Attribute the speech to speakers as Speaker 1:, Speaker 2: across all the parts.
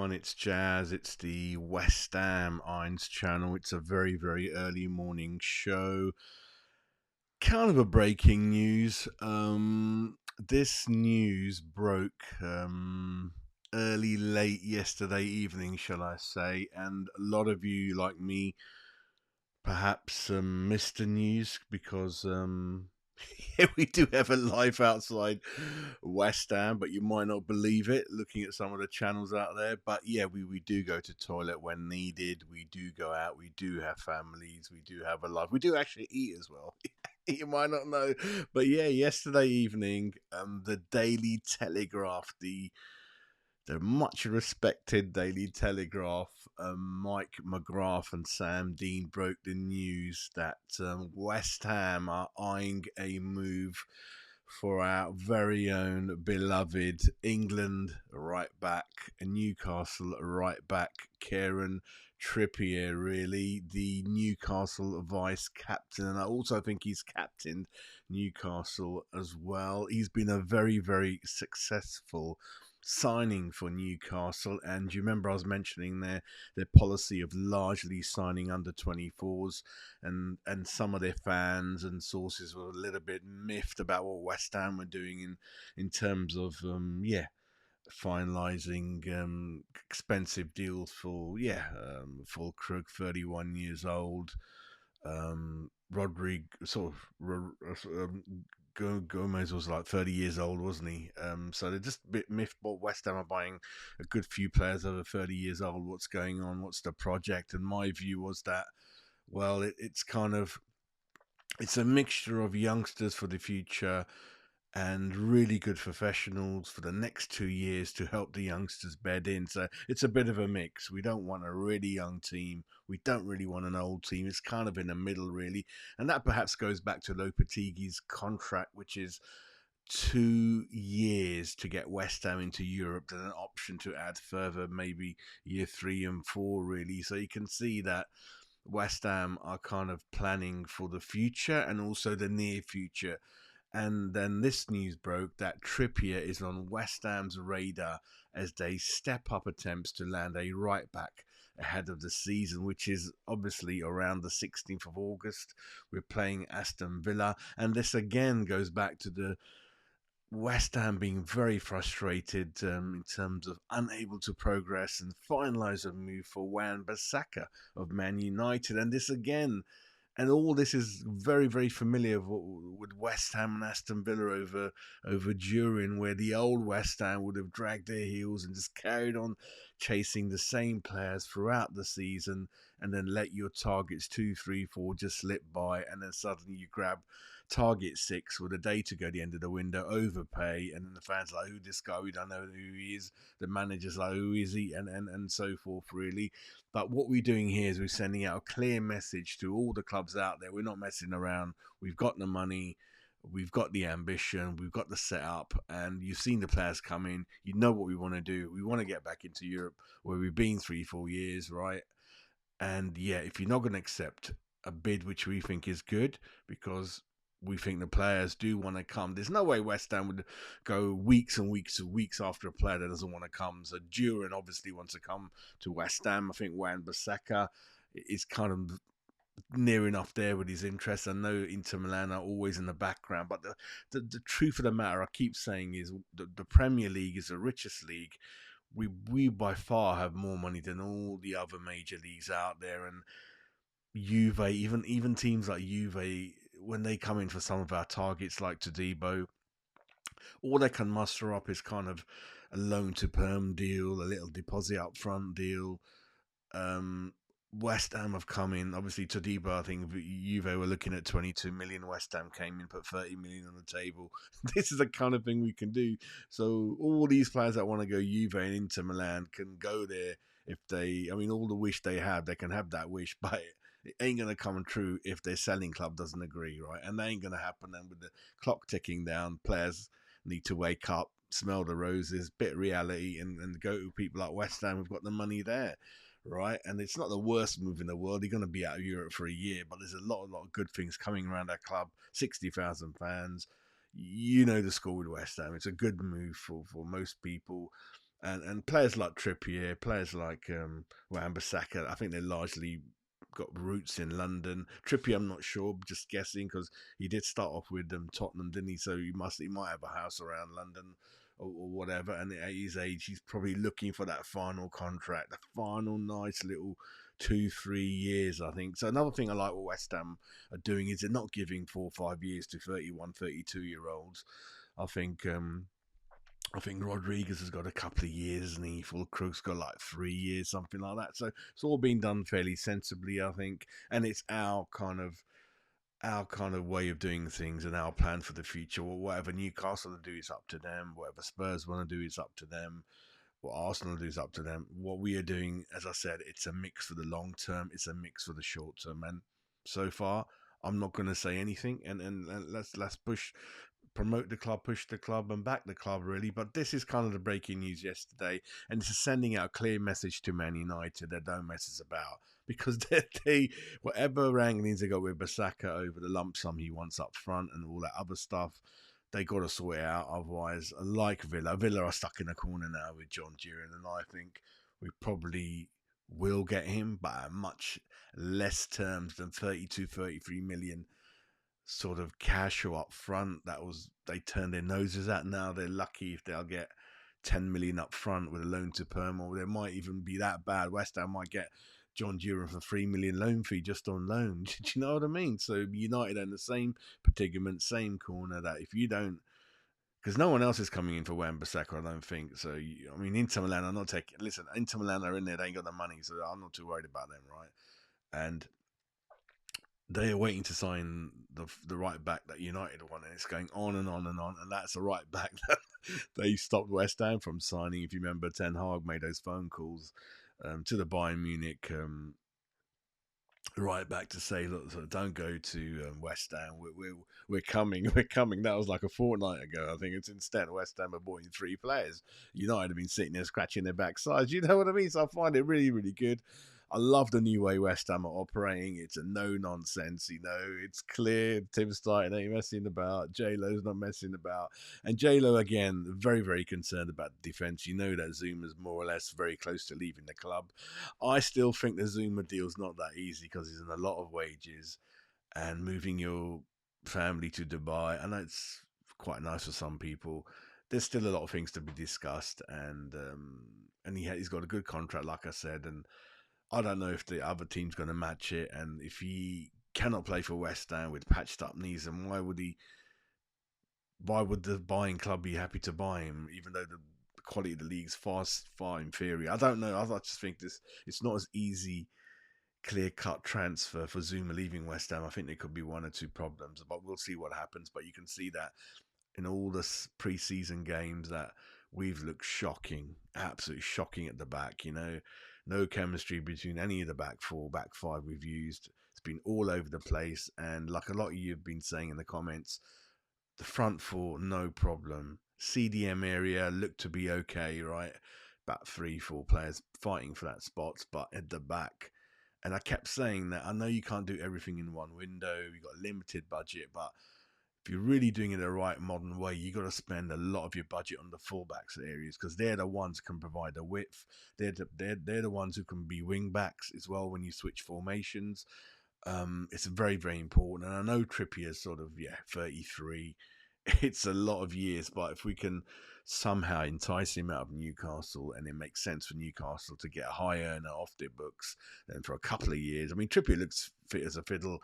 Speaker 1: everyone, it's Jazz. It's the West Ham Irons channel. It's a very, very early morning show. Kind of a breaking news. This news broke early, late yesterday evening, shall I say, and a lot of you, like me, perhaps missed the news because yeah, we do have a life outside West Ham, but you might not believe it looking at some of the channels out there. But yeah, we do go to toilet when needed. We do go out. We do have families. We do have a life. We do actually eat as well. You might not know, but yeah, yesterday evening, the Daily Telegraph, the much respected Daily Telegraph, Mike McGrath and Sam Dean broke the news that West Ham are eyeing a move for our very own beloved England right back, Newcastle right back, Kieran Trippier, really, the Newcastle vice captain. And I also think he's captained Newcastle as well. He's been a very, very successful signing for Newcastle, and you remember I was mentioning their policy of largely signing under 24s, and some of their fans and sources were a little bit miffed about what West Ham were doing in terms of finalising expensive deals for full Krug, 31 years old, Rodrigue sort of Gomez was like 30 years old, wasn't he? So they're just a bit miffed. But West Ham are buying a good few players over 30 years old. What's going on? What's the project? And my view was that, well, it's a mixture of youngsters for the future and really good professionals for the next 2 years to help the youngsters bed in. So it's a bit of a mix. We don't want a really young team. We don't really want an old team. It's kind of in the middle, really. And that perhaps goes back to Lopetigui's contract, which is 2 years to get West Ham into Europe, and an option to add further, maybe year 3 and 4, really. So you can see that West Ham are kind of planning for the future and also the near future. And then this news broke that Trippier is on West Ham's radar as they step up attempts to land a right back ahead of the season, which is obviously around the 16th of August. We're playing Aston Villa, and this again goes back to the West Ham being very frustrated in terms of unable to progress and finalise a move for Wan-Bissaka of Man United. And this again, and all this is very, very familiar with West Ham and Aston Villa over during, where the old West Ham would have dragged their heels and just carried on chasing the same players throughout the season, and then let your targets 2, 3, 4 just slip by, and then suddenly you grab target 6 with a day to go, the end of the window, overpay, and then the fans are like, who this guy? We don't know who he is. The manager's like, who is he? And so forth, really. But what we're doing here is we're sending out a clear message to all the clubs out there. We're not messing around. We've got the money. We've got the ambition. We've got the setup. And you've seen the players come in. You know what we want to do. We want to get back into Europe where we've been 3, 4 years, right? And yeah, if you're not going to accept a bid which we think is good, because we think the players do want to come. There's no way West Ham would go weeks and weeks and weeks after a player that doesn't want to come. So Duran obviously wants to come to West Ham. I think Wan-Bissaka is kind of near enough there with his interests. I know Inter Milan are always in the background, but the truth of the matter, I keep saying, is the Premier League is the richest league. We by far have more money than all the other major leagues out there, and Juve, even teams like Juve, when they come in for some of our targets like Todibo, all they can muster up is kind of a loan to perm deal, a little deposit up front deal. Um, West Ham have come in. Obviously, Todibo, I think Juve were looking at 22 million. West Ham came in, put 30 million on the table. This is the kind of thing we can do. So all these players that want to go Juve and Inter Milan can go there if they, I mean, all the wish they have, they can have that wish, but it ain't going to come true if their selling club doesn't agree, right? And that ain't going to happen. And with the clock ticking down, players need to wake up, smell the roses, bit reality, and go to people like West Ham. We've got the money there, right? And it's not the worst move in the world. You're going to be out of Europe for a year, but there's a lot of good things coming around our club. 60,000 fans. You know the score with West Ham. It's a good move for most people. and players like Trippier, players like Wan-Bissaka, I think they're largely got roots in London. Trippier, I'm not sure, just guessing because he did start off with Tottenham, didn't he? So he might have a house around London or whatever. And at his age, he's probably looking for that final contract, the final nice little 2 3 years, I think. So another thing I like what West Ham are doing is they're not giving 4 or 5 years to 31, 32 year olds. I think I think Rodriguez has got a couple of years, and he Fulkrug's got like 3 years, something like that. So it's all been done fairly sensibly, I think, and it's our kind of way of doing things and our plan for the future. Well, whatever Newcastle do is up to them. Whatever Spurs want to do is up to them. What Arsenal do is up to them. What we are doing, as I said, it's a mix for the long term. It's a mix for the short term. And so far, I'm not going to say anything. And let's promote the club, push the club, and back the club, really. But this is kind of the breaking news yesterday, and it's sending out a clear message to Man United that don't mess us about, because they whatever wranglings they got with Basaka over the lump sum he wants up front and all that other stuff, they got to sort it out. Otherwise, like Villa are stuck in a corner now with John Duran, and I think we probably will get him, but at much less terms than 32, 33 million sort of casual up front. That was they turned their noses at. Now they're lucky if they'll get 10 million up front with a loan to perm, or there might even be that bad. West Ham might get John Duran for 3 million loan fee just on loan. Do you know what I mean? So United are in the same predicament, same corner, that if you don't, because no one else is coming in for Wan-Bissaka, I don't think. So I mean, Inter Milan are not taking. Listen, Inter Milan are in there; they ain't got the money, so I'm not too worried about them, right? And they are waiting to sign the right back that United want, and it's going on and on and on. And that's a right back that they stopped West Ham from signing. If you remember, Ten Hag made those phone calls to the Bayern Munich right back to say, look, so don't go to West Ham. We're coming, we're coming. That was like a fortnight ago. I think it's instead West Ham are bought in 3 players. United have been sitting there scratching their backsides. You know what I mean? So I find it really, really good. I love the new way West Ham are operating. It's a no nonsense, it's clear. Tim Stein ain't messing about. J Lo's not messing about. And J Lo, again, very, very concerned about the defence. You know that Zuma's more or less very close to leaving the club. I still think the Zuma deal's not that easy because he's in a lot of wages, and moving your family to Dubai. I know it's quite nice for some people. There's still a lot of things to be discussed, and he's got a good contract, like I said, and I don't know if the other team's going to match it, and if he cannot play for West Ham with patched up knees, then why would he? Why would the buying club be happy to buy him, even though the quality of the league's far inferior? I don't know. I just think it's not as easy, clear cut transfer for Zuma leaving West Ham. I think there could be one or two problems, but we'll see what happens. But you can see that in all the pre-season games that we've looked shocking, absolutely shocking at the back. No chemistry between any of the back four, back five we've used. It's been all over the place, and like a lot of you have been saying in the comments, the front four, no problem. CDM area looked to be okay, right? About 3 4 players fighting for that spot, but at the back. And I kept saying that I know you can't do everything in one window. You've got a limited budget, but if you're really doing it the right modern way, you got to spend a lot of your budget on the fullbacks areas, because they're the ones who can provide the width. They're the ones who can be wing backs as well when you switch formations. It's very, very important. And I know Trippier's sort of 33. It's a lot of years, but if we can somehow entice him out of Newcastle, and it makes sense for Newcastle to get a high earner off their books, then for a couple of years. I mean, Trippier looks fit as a fiddle.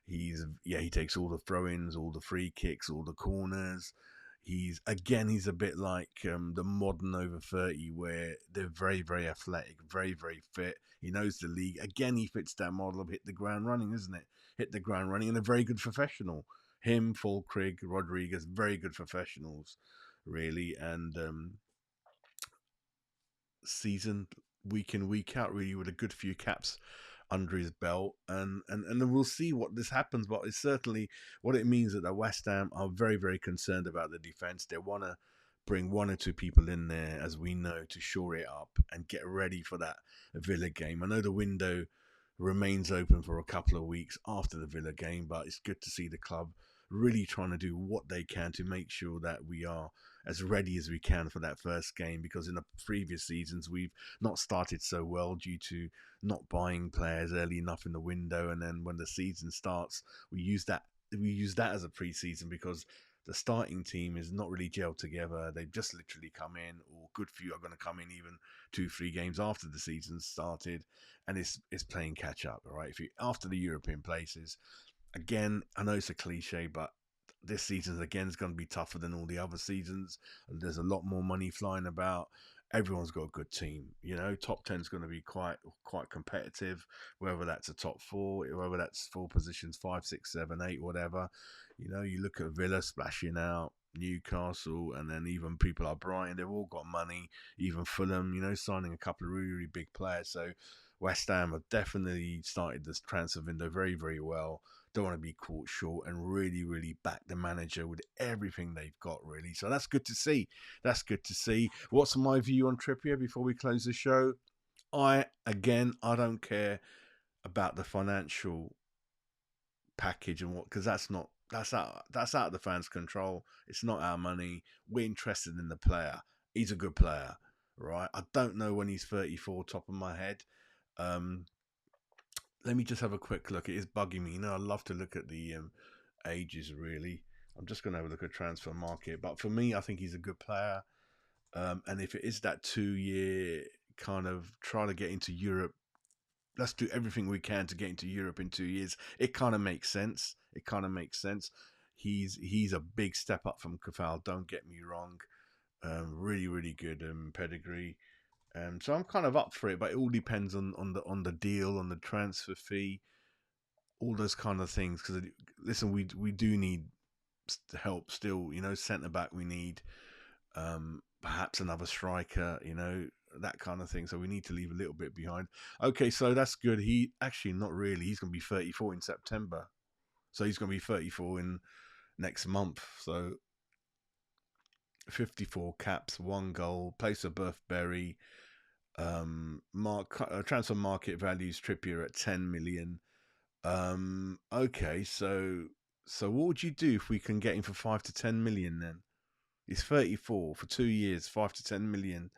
Speaker 1: He takes all the throw-ins, all the free kicks, all the corners. He's a bit like the modern over 30, where they're very, very athletic, very, very fit. He knows the league. Again, he fits that model of hit the ground running, isn't it? Hit the ground running, and a very good professional. Him, Fulkrug, Rodriguez, very good professionals, really, and seasoned week in, week out, really, with a good few caps under his belt, and then we'll see what this happens. But it's certainly what it means that the West Ham are very, very concerned about the defence. They want to bring 1 or 2 people in there, as we know, to shore it up and get ready for that Villa game. I know the window remains open for a couple of weeks after the Villa game, but it's good to see the club really trying to do what they can to make sure that we are as ready as we can for that first game, because in the previous seasons we've not started so well due to not buying players early enough in the window, and then when the season starts, we use that as a pre-season because the starting team is not really gelled together. They've just literally come in, or good few are going to come in even 2-3 games after the season started, and it's playing catch up. All right, if you after the European places, again, I know it's a cliche, but this season again is going to be tougher than all the other seasons. There's a lot more money flying about. Everyone's got a good team, Top 10 is going to be quite competitive, whether that's a top four, whether that's four positions, 5, 6, 7, 8, whatever. You look at Villa splashing out, Newcastle, and then even people like Brighton. They've all got money. Even Fulham, signing a couple of really, really big players. So West Ham have definitely started this transfer window very, very well. Don't want to be caught short, and really, really back the manager with everything they've got, really. So that's good to see. That's good to see. What's my view on Trippier before we close the show? I don't care about the financial package and what, because that's out of the fans' control. It's not our money. We're interested in the player. He's a good player, right? I don't know when he's 34, top of my head. Let me just have a quick look. It is bugging me. I love to look at the ages, really. I'm just going to have a look at transfer market. But for me, I think he's a good player. And if it is that 2 year kind of try to get into Europe, let's do everything we can to get into Europe in 2 years. It kind of makes sense. He's a big step up from Kafal. Don't get me wrong. Really, really good pedigree. So I'm kind of up for it, but it all depends on the deal, on the transfer fee, all those kind of things. Because listen, we do need help still. Centre back we need, perhaps another striker. That kind of thing. So we need to leave a little bit behind. Okay, so that's good. He actually not really. He's going to be 34 in September, so he's going to be 34 in next month. So 54 caps, 1 goal, place of birth Berry. Transfer market values Trippier at 10 million. Okay, so what would you do if we can get him for 5 to 10 million then? He's 34 for 2 years, 5 to 10 million.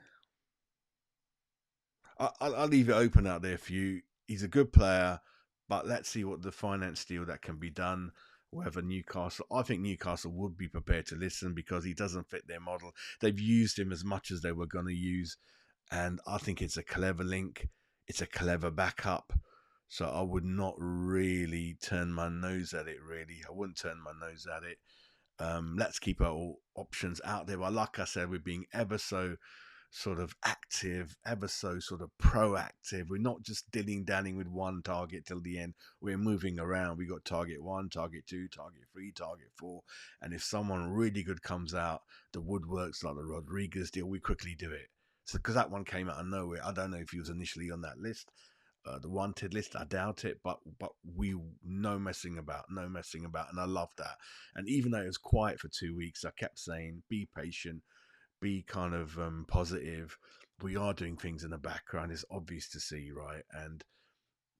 Speaker 1: I'll leave it open out there for you. He's a good player, but let's see what the finance deal that can be done. Whether I think Newcastle would be prepared to listen because he doesn't fit their model. They've used him as much as they were going to use, and I think it's a clever link. It's a clever backup. So I would not really turn my nose at it, really. I wouldn't turn my nose at it. Let's keep our options out there. But like I said, we're being ever so sort of active, ever so sort of proactive. We're not just dilly-dallying with one target till the end. We're moving around. We got target 1, target 2, target 3, target 4. And if someone really good comes out, the woodworks like the Rodriguez deal, we quickly do it. So because that one came out of nowhere, I don't know if he was initially on that list. The wanted list, I doubt it, but we no messing about, and I love that. And even though it was quiet for 2 weeks, I kept saying, be patient, be kind of positive. We are doing things in the background. It's obvious to see, right? And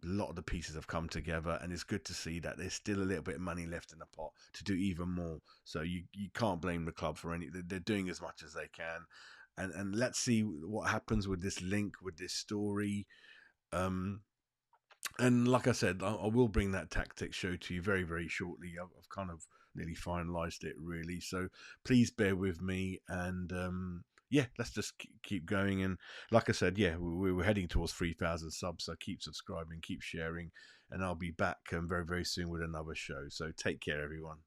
Speaker 1: a lot of the pieces have come together, and it's good to see that there's still a little bit of money left in the pot to do even more. So you can't blame the club for any. They're doing as much as they can, and let's see what happens with this link, with this story. And like I said, I will bring that tactics show to you very, very shortly. I've kind of nearly finalised it, really. So please bear with me. And yeah, let's just keep going. And like I said, yeah, we're heading towards 3,000 subs. So keep subscribing, keep sharing. And I'll be back very, very soon with another show. So take care, everyone.